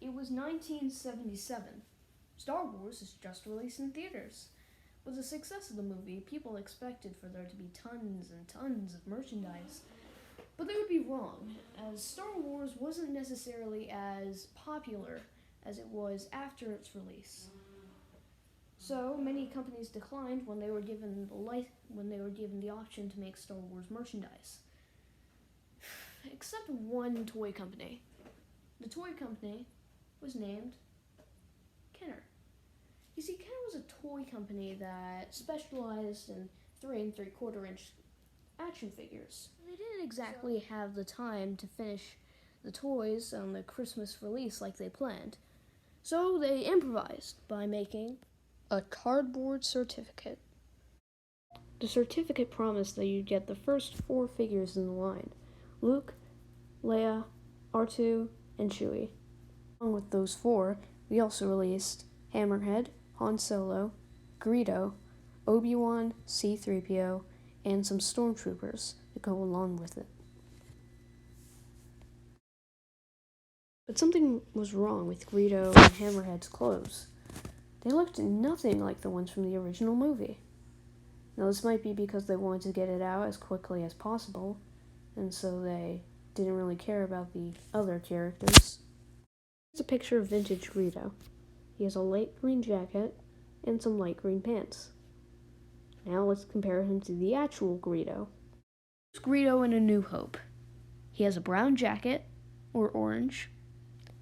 It was 1977. Star Wars is just released in theaters. With the success of the movie, people expected for there to be tons and tons of merchandise. But they would be wrong, as Star Wars wasn't necessarily as popular as it was after its release. So many companies declined when they were given the option to make Star Wars merchandise. Except one toy company. The toy company was named Kenner. You see, Kenner was a toy company that specialized in 3 3/4 inch action figures. They didn't exactly have the time to finish the toys on the Christmas release like they planned. So they improvised by making a cardboard certificate. The certificate promised that you'd get the first 4 figures in the line: Luke, Leia, R2, and Chewie. Along with those 4, we also released Hammerhead, Han Solo, Greedo, Obi-Wan, C-3PO, and some stormtroopers that go along with it. But something was wrong with Greedo and Hammerhead's clothes. They looked nothing like the ones from the original movie. Now, this might be because they wanted to get it out as quickly as possible, and so they didn't really care about the other characters. Here's a picture of vintage Greedo. He has a light green jacket and some light green pants. Now let's compare him to the actual Greedo. Here's Greedo in A New Hope. He has a brown jacket, or orange,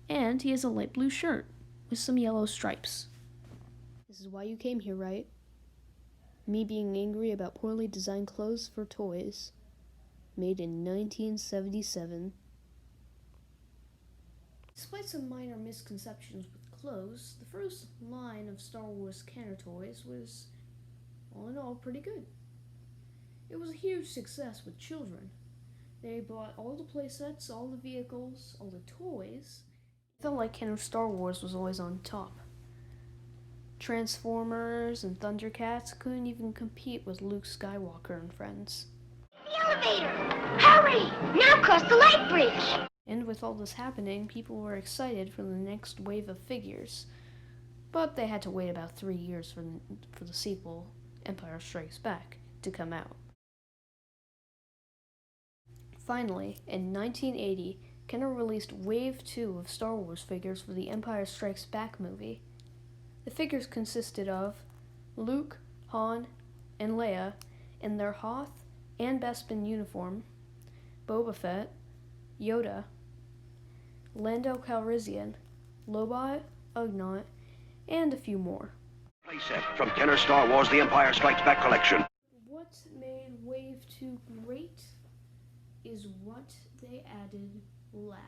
and he has a light blue shirt with some yellow stripes. This is why you came here, right? Me being angry about poorly designed clothes for toys, made in 1977. Despite some minor misconceptions with clothes, the first line of Star Wars Kenner toys was, all in all, pretty good. It was a huge success with children. They bought all the playsets, all the vehicles, all the toys. It felt like Kenner Star Wars was always on top. Transformers and Thundercats couldn't even compete with Luke Skywalker and friends. The elevator! Hurry! Now cross the light bridge! And with all this happening, people were excited for the next wave of figures. But they had to wait about 3 years for the sequel, Empire Strikes Back, to come out. Finally, in 1980, Kenner released Wave 2 of Star Wars figures for the Empire Strikes Back movie. The figures consisted of Luke, Han, and Leia in their Hoth and Bespin uniform, Boba Fett, Yoda, Lando Calrissian, Lobot, Ugnaught, and a few more. Playset from Kenner Star Wars The Empire Strikes Back collection. What made Wave 2 great is what they added last.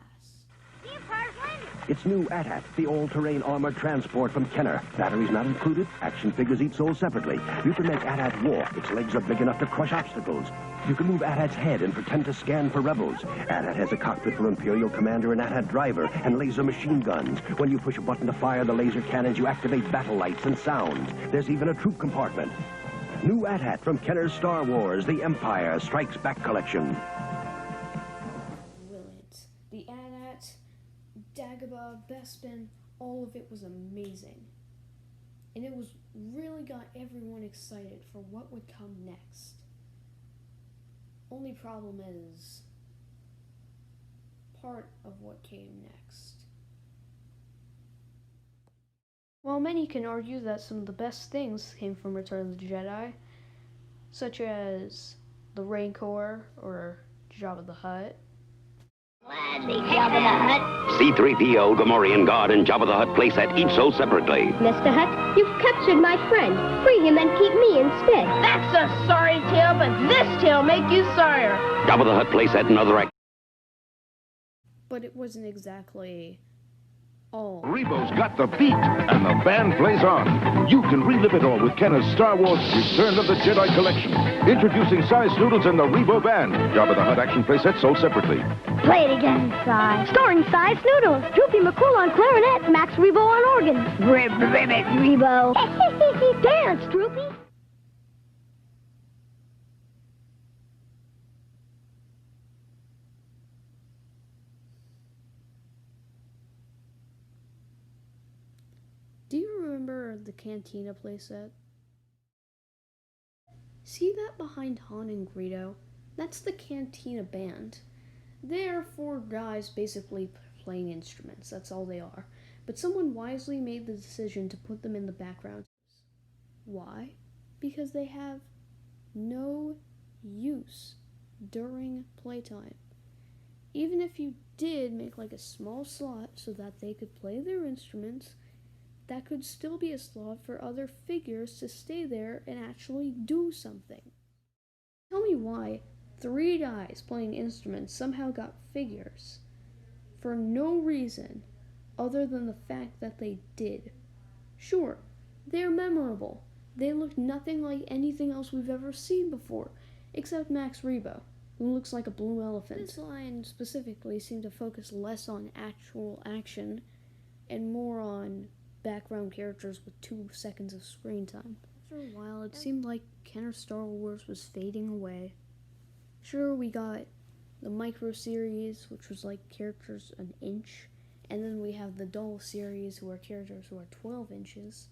The Empire's landing! It's new AT-AT, the all-terrain armored transport from Kenner. Batteries not included, action figures each sold separately. You can make AT-AT walk. Its legs are big enough to crush obstacles. You can move AT-AT's head and pretend to scan for rebels. AT-AT has a cockpit for Imperial Commander and AT-AT driver and laser machine guns. When you push a button to fire the laser cannons, you activate battle lights and sounds. There's even a troop compartment. New AT-AT from Kenner's Star Wars, The Empire Strikes Back collection. Brilliant. The AT-AT, Dagobah, Bespin, all of it was amazing. And it was really got everyone excited for what would come next. Only problem is part of what came next. While many can argue that some of the best things came from Return of the Jedi, such as the Rancor or Jabba the Hutt, Gladly, Jabba the Hutt. C-3PO, Gamorrean Guard, and Jabba the Hutt playset each sold separately. Mr. Hutt, you've captured my friend. Free him and keep me instead. That's a sorry tale, but this tale make you sorrier. Jabba the Hutt playset and other but it wasn't exactly all. Rebo's got the beat, and the band plays on. You can relive it all with Kenner's Star Wars Return of the Jedi collection. Introducing Size Noodles and the Rebo Band. Jabba the Hutt action playset sold separately. Play it again, Si. Starring Size Noodles, Droopy McCool on clarinet, Max Rebo on organ. Ribbit, Rebo. Dance, Droopy. the Cantina playset. See that behind Han and Greedo? That's the Cantina band. They're four guys basically playing instruments, that's all they are. But someone wisely made the decision to put them in the background. Why? Because they have no use during playtime. Even if you did make like a small slot so that they could play their instruments, that could still be a slot for other figures to stay there and actually do something. Tell me why 3 guys playing instruments somehow got figures for no reason other than the fact that they did. Sure, they're memorable. They look nothing like anything else we've ever seen before, except Max Rebo, who looks like a blue elephant. This line specifically seemed to focus less on actual action and more on background characters with 2 seconds of screen time. After a while, it seemed like Kenner Star Wars was fading away. Sure, we got the Micro series, which was like characters an inch, and then we have the Doll series, who are characters who are 12 inches.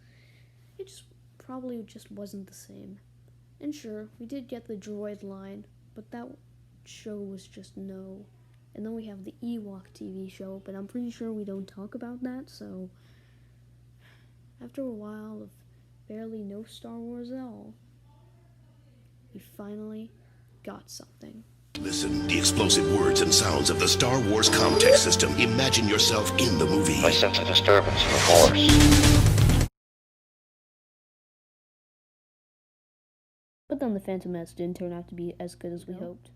It just probably just wasn't the same. And sure, we did get the droid line, but that show was just no. And then we have the Ewok TV show, but I'm pretty sure we don't talk about that, so after a while of barely no Star Wars at all, we finally got something. Listen, the explosive words and sounds of the Star Wars Comtech system. Imagine yourself in the movie. I sense a disturbance in the Force. But then the Phantom Menace didn't turn out to be as good as we hoped.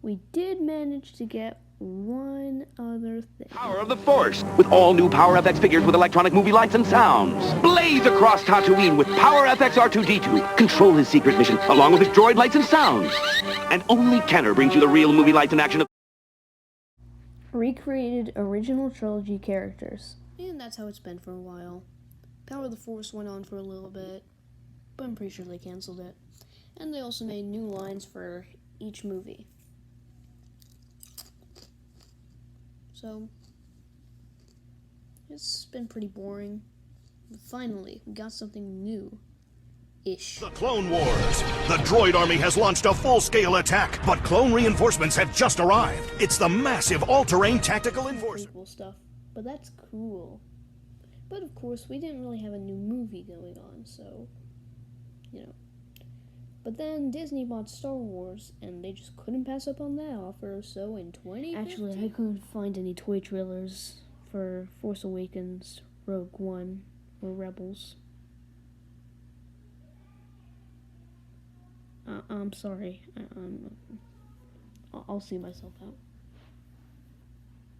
We did manage to get one other thing. Power of the Force, with all new Power FX figures with electronic movie lights and sounds. Blaze across Tatooine with Power FX R2-D2. Control his secret mission, along with his droid lights and sounds. And only Kenner brings you the real movie lights and action. Recreated original trilogy characters. And that's how it's been for a while. Power of the Force went on for a little bit, but I'm pretty sure they canceled it. And they also made new lines for each movie. So, it's been pretty boring. But finally, we got something new-ish. The Clone Wars. The droid army has launched a full-scale attack, but clone reinforcements have just arrived. It's the massive all-terrain tactical enforcement. Cool stuff, but that's cool. But of course, we didn't really have a new movie going on, so, you know. But then Disney bought Star Wars, and they just couldn't pass up on that offer, so in 2015... Actually, I couldn't find any toy trailers for Force Awakens, Rogue One, or Rebels. I'm sorry. I'll see myself out.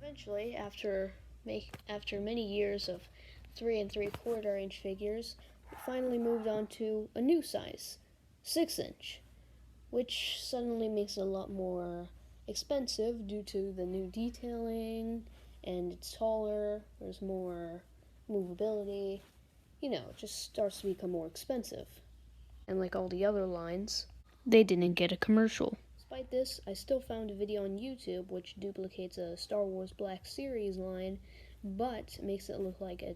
Eventually, after many years of 3 3/4 inch figures, we finally moved on to a new size. 6-inch, which suddenly makes it a lot more expensive due to the new detailing, and it's taller, there's more movability, you know, it just starts to become more expensive. And like all the other lines, they didn't get a commercial. Despite this, I still found a video on YouTube which duplicates a Star Wars Black Series line, but makes it look like a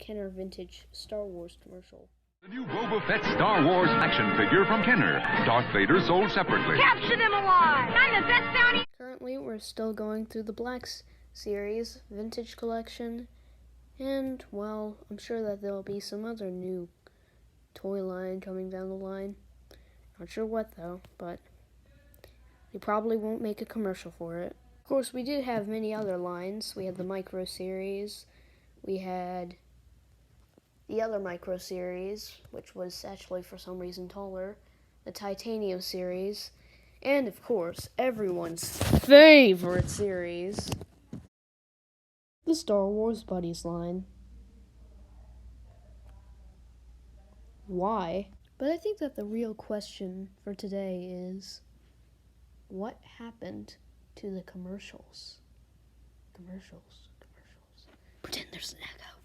Kenner vintage Star Wars commercial. The new Boba Fett Star Wars action figure from Kenner. Darth Vader sold separately. Capture them alive! I'm the best bounty! Currently, we're still going through the Black Series vintage collection, and, well, I'm sure that there'll be some other new toy line coming down the line. Not sure what, though, but they probably won't make a commercial for it. Of course, we did have many other lines. We had the Micro series, we had the other Micro series, which was actually for some reason taller, the Titanium series, and of course, everyone's favorite series, the Star Wars Buddies line. Why? But I think that the real question for today is, what happened to the commercials? Commercials. Pretend there's an echo.